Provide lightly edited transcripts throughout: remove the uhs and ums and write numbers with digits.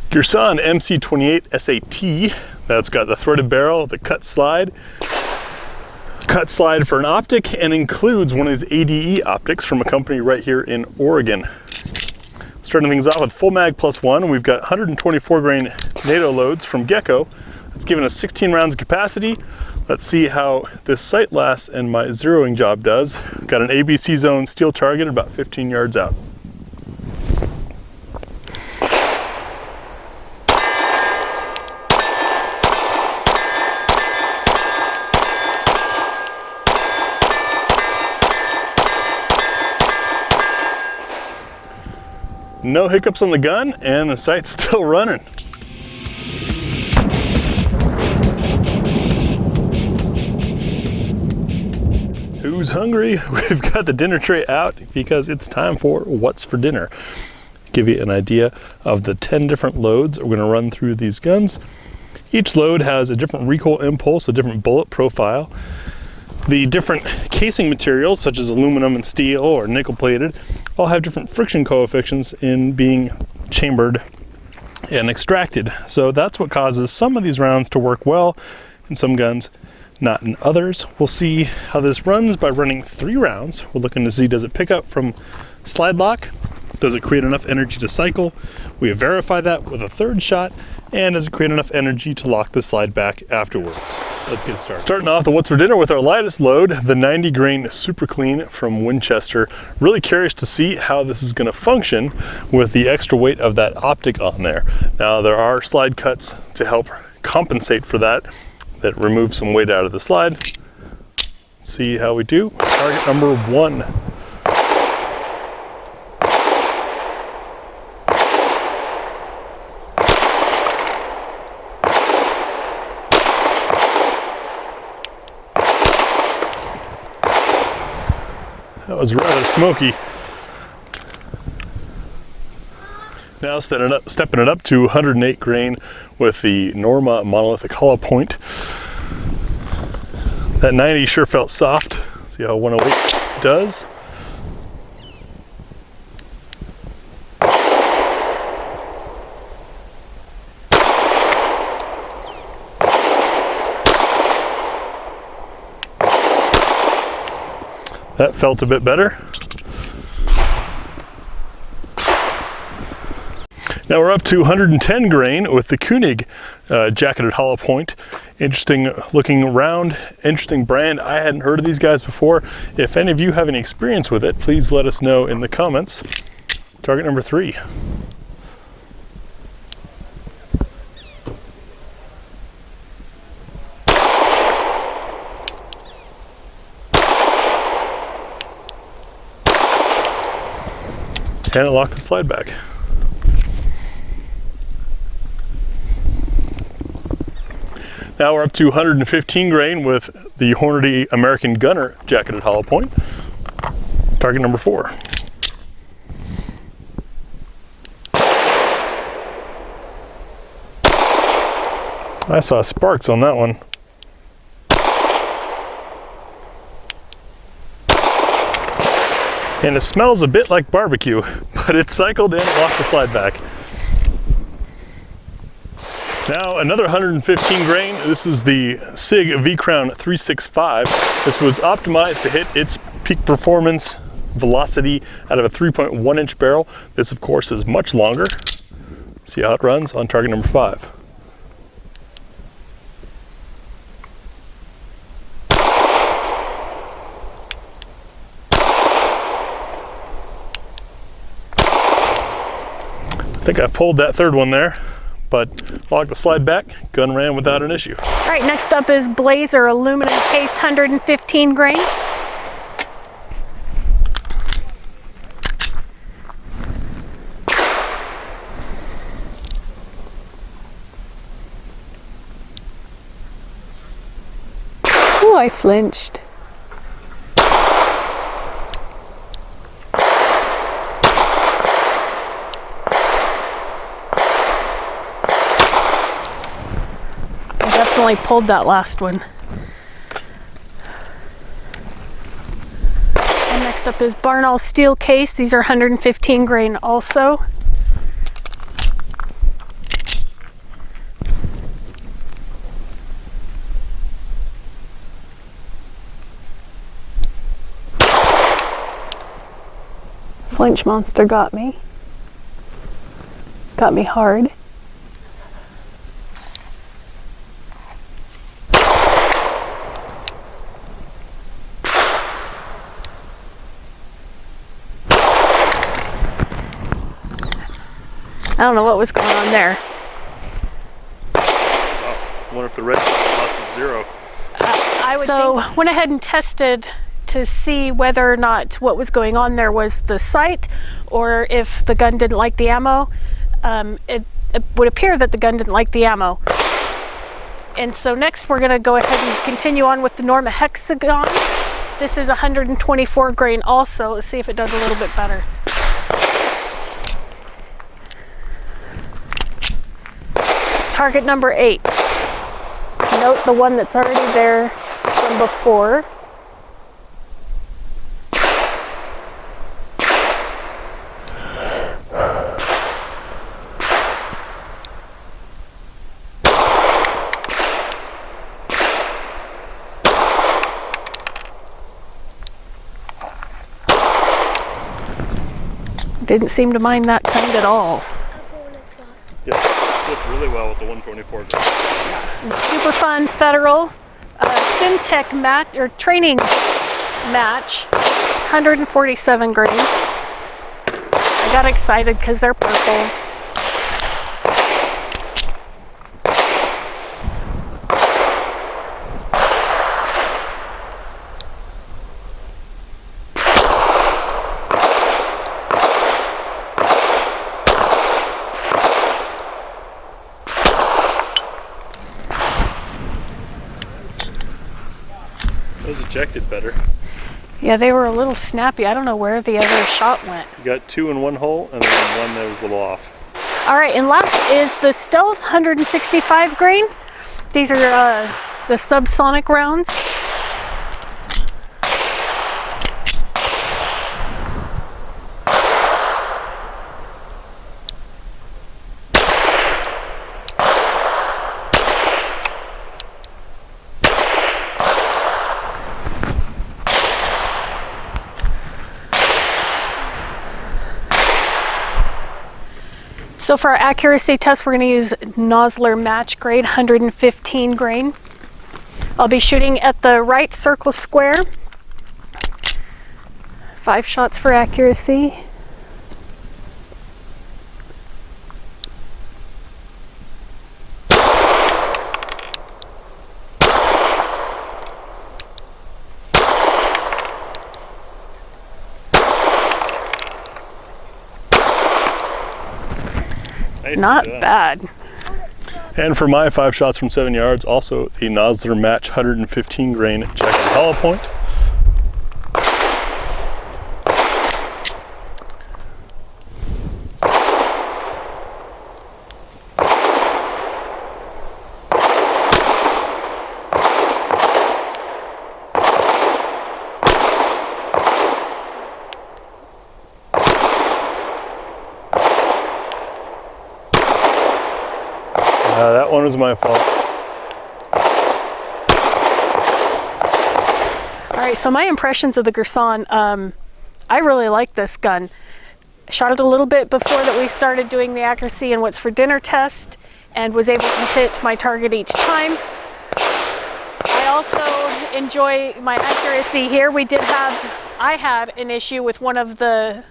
Girsan MC28SA. That's got the threaded barrel, the cut slide for an optic, and includes one of these ADE optics from a company right here in Oregon. Starting things off with full mag +1, we've got 124 grain NATO loads from Gecko. It's giving us 16 rounds of capacity. Let's see how this sight lasts and my zeroing job does. Got an ABC zone steel target about 15 yards out. No hiccups on the gun, and the sight's still running. Who's hungry? We've got the dinner tray out because it's time for what's for dinner. Give you an idea of the 10 different loads we're going to run through these guns. Each load has a different recoil impulse, a different bullet profile. The different casing materials, such as aluminum and steel or nickel plated, all have different friction coefficients in being chambered and extracted. So that's what causes some of these rounds to work well in some guns, not in others. We'll see how this runs by running 3 rounds. We're looking to see, does it pick up from slide lock? Does it create enough energy to cycle? We verify that with a 3rd shot. And does it create enough energy to lock the slide back afterwards? Let's get started. Starting off the what's for dinner with our lightest load, the 90 grain Super Clean from Winchester. Really curious to see how this is going to function with the extra weight of that optic on there. Now there are slide cuts to help compensate for that remove some weight out of the slide. Let's see how we do. Target number 1. That was rather smoky. Now stepping it up to 108 grain with the Norma monolithic hollow point. That 90 sure felt soft. See how 108 does. That felt a bit better. Now we're up to 110 grain with the Koenig jacketed hollow point. Interesting looking round, interesting brand. I hadn't heard of these guys before. If any of you have any experience with it, please let us know in the comments. Target number 3. And it locked the slide back. Now we're up to 115 grain with the Hornady American Gunner jacketed hollow point. Target number 4. I saw sparks on that one. And it smells a bit like barbecue, but it cycled and locked the slide back. Now another 115 grain. This is the SIG V-Crown 365. This was optimized to hit its peak performance velocity out of a 3.1 inch barrel. This of course is much longer. See how it runs on target number 5. I think I pulled that 3rd one there, but locked the slide back, gun ran without an issue. All right, next up is Blazer aluminum cased 115 grain. Oh, I flinched. Definitely pulled that last one. And next up is Barnall steel case. These are 115 grain also. Flinch monster got me. Got me hard. I don't know what was going on there. I wonder if the red lost its zero. Went ahead and tested to see whether or not what was going on there was the sight or if the gun didn't like the ammo. It would appear that the gun didn't like the ammo. And so next we're going to go ahead and continue on with the Norma Hexagon. This is 124 grain also. Let's see if it does a little bit better. Target number 8. Note the one that's already there from before. Didn't seem to mind that kind at all. Yeah, did really well with the 124. Super fun federal Syntech match or training match, 147 grain. I got excited because they're purple. Those ejected better. Yeah, they were a little snappy. I don't know where the other shot went. You got 2 in one hole and then one that was a little off. All right, and last is the Stealth 165 grain. These are the subsonic rounds. So for our accuracy test, we're going to use Nosler match grade, 115 grain. I'll be shooting at the right circle square. 5 shots for accuracy. Not bad. And for my 5 shots from 7 yards, also the Nosler match 115 grain jack and hollow point. That one was my fault. All right, so my impressions of the Girsan, I really like this gun. I shot it a little bit before that we started doing the accuracy and what's for dinner test, and was able to hit my target each time. I also enjoy my accuracy here. I had an issue with one of the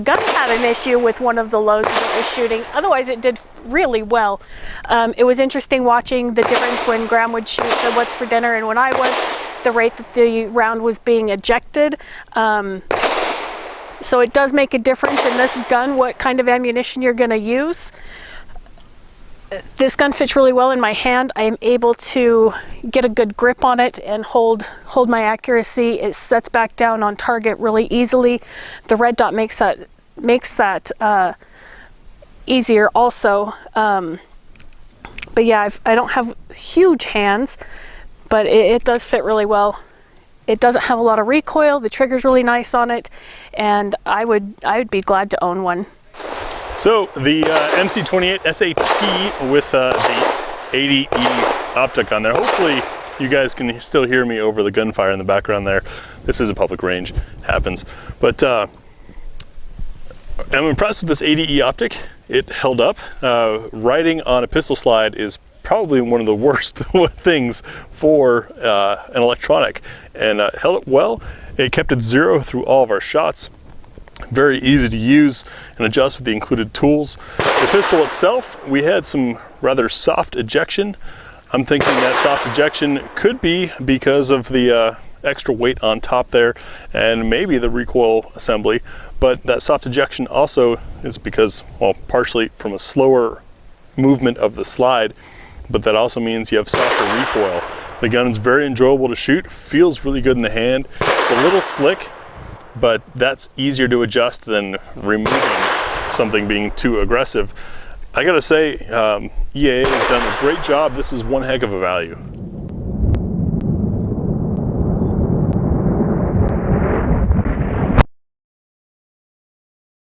gun had an issue with one of the loads that it was shooting. Otherwise, it did really well. It was interesting watching the difference when Graham would shoot the what's for dinner and when I was, the rate that the round was being ejected. So it does make a difference in this gun what kind of ammunition you're going to use. This gun fits really well in my hand. I am able to get a good grip on it and hold my accuracy. It sets back down on target really easily. The red dot makes that easier also. But yeah, I don't have huge hands, but it does fit really well. It doesn't have a lot of recoil. The trigger's really nice on it, and I would be glad to own one. So the MC28SA with the 80E optic on there. Hopefully you guys can still hear me over the gunfire in the background there. This is a public range, happens. But I'm impressed with this ADE optic. It held up. Riding on a pistol slide is probably one of the worst things for an electronic, and held up well. It kept it zero through all of our shots. Very easy to use and adjust with the included tools. The pistol itself, we had some rather soft ejection. I'm thinking that soft ejection could be because of the extra weight on top there and maybe the recoil assembly, but that soft ejection also is because, well, partially from a slower movement of the slide, but that also means you have softer recoil. The gun is very enjoyable to shoot, feels really good in the hand. It's a little slick, but that's easier to adjust than removing something being too aggressive. I gotta say, EAA has done a great job. This is one heck of a value.